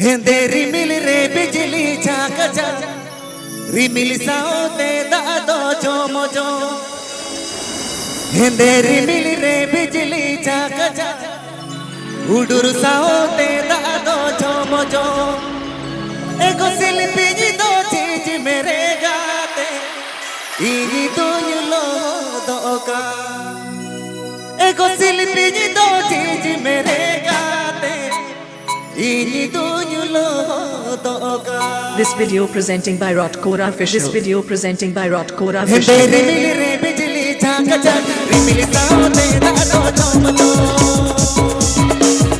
हेंदेरी मिल रे बिजली झाक जा रिमिल साओते दादो जो मोजो हेंदेरी मिल रे बिजली झाक जा उडुर साओते दादो जो मोजो एगो शिल्पी जी दो चीज मेरे गाते इनी तो लो दोगा एगो शिल्पी जी दो चीज मेरे गाते इनी तो लो दोगा। This video presenting by Rotkora Official. This video presenting by Rotkora Official. हेंदेरी मिल रे बिजली झाक जा रिमिल साओते दादो जो मोजो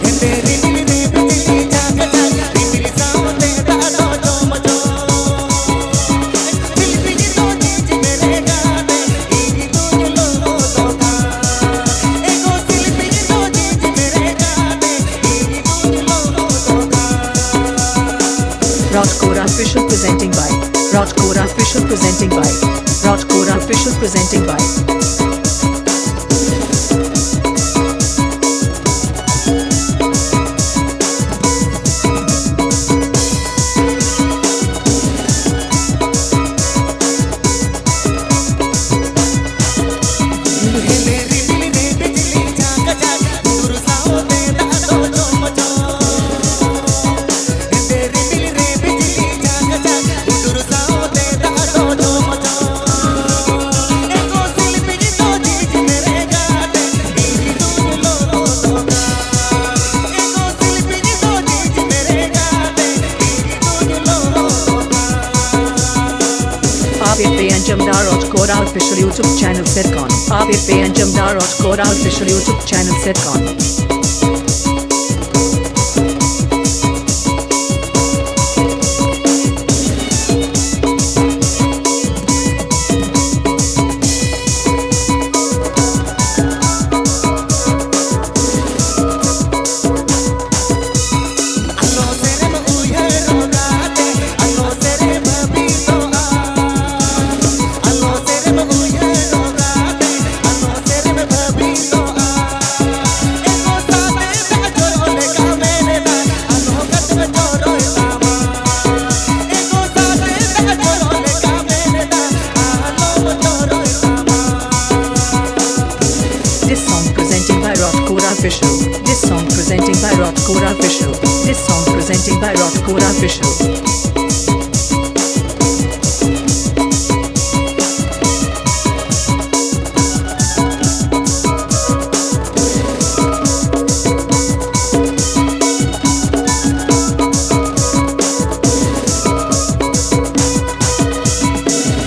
हेंदेरी मिल रे बिजली झाक जा रिमिल साओते दादो जो मोजो शिल्पी जी दो चीज मेरे गाते इनी तो लो दोगा एगो शिल्पी जी दो चीज मेरे गाते इनी तो लो दोगा। Rotkora Official presenting by Rotkora Official presenting by Rotkora Official presenting by हेंदेरी मिल रे बिजली झाक जा उडुर साओते दादो जो मोजो हेंदेरी मिल रे बिजली झाक जा उडुर साओते दादो जो मोजो एगो शिल्पी जी दो चीज मेरे गाते इनी तो लो दोगा एगो शिल्पी जी दो चीज मेरे गाते इनी तो लो दोगा। आप Anjamdar Rotkora Official YouTube channel Setcon. आप Anjamdar Rotkora Official YouTube channel Setcon. Allo serem uyero gaate allo serem bito allo serem uyero gaate allo serem bito ego saate bajoro le kamene da allo kat bajoro tama ego saate bajoro le kamene da allo bajoro tama। This song presenting by Rotkora Official. This song presenting by Rotkora Official. This song presenting by Rotkora Official.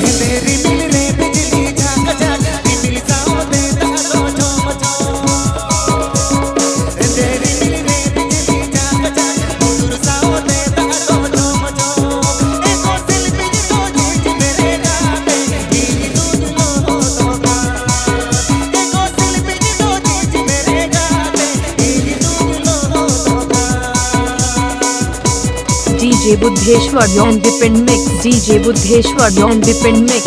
हेंदेरी मिल रे बिजली झाक जा रिमिल साओते दादो जो mojo हेंदेरी मिल रे बिजली झाक जा उडुर साओते दादो जो मोजो एगो शिल्पी जी दो चीज मेरे गाते इनी तो लो दोगा एगो शिल्पी जी दो चीज मेरे गाते इनी तो लो दोगा। DJ Buddheshwar on Dipin Mix. DJ Buddheshwar on Dipin Mix.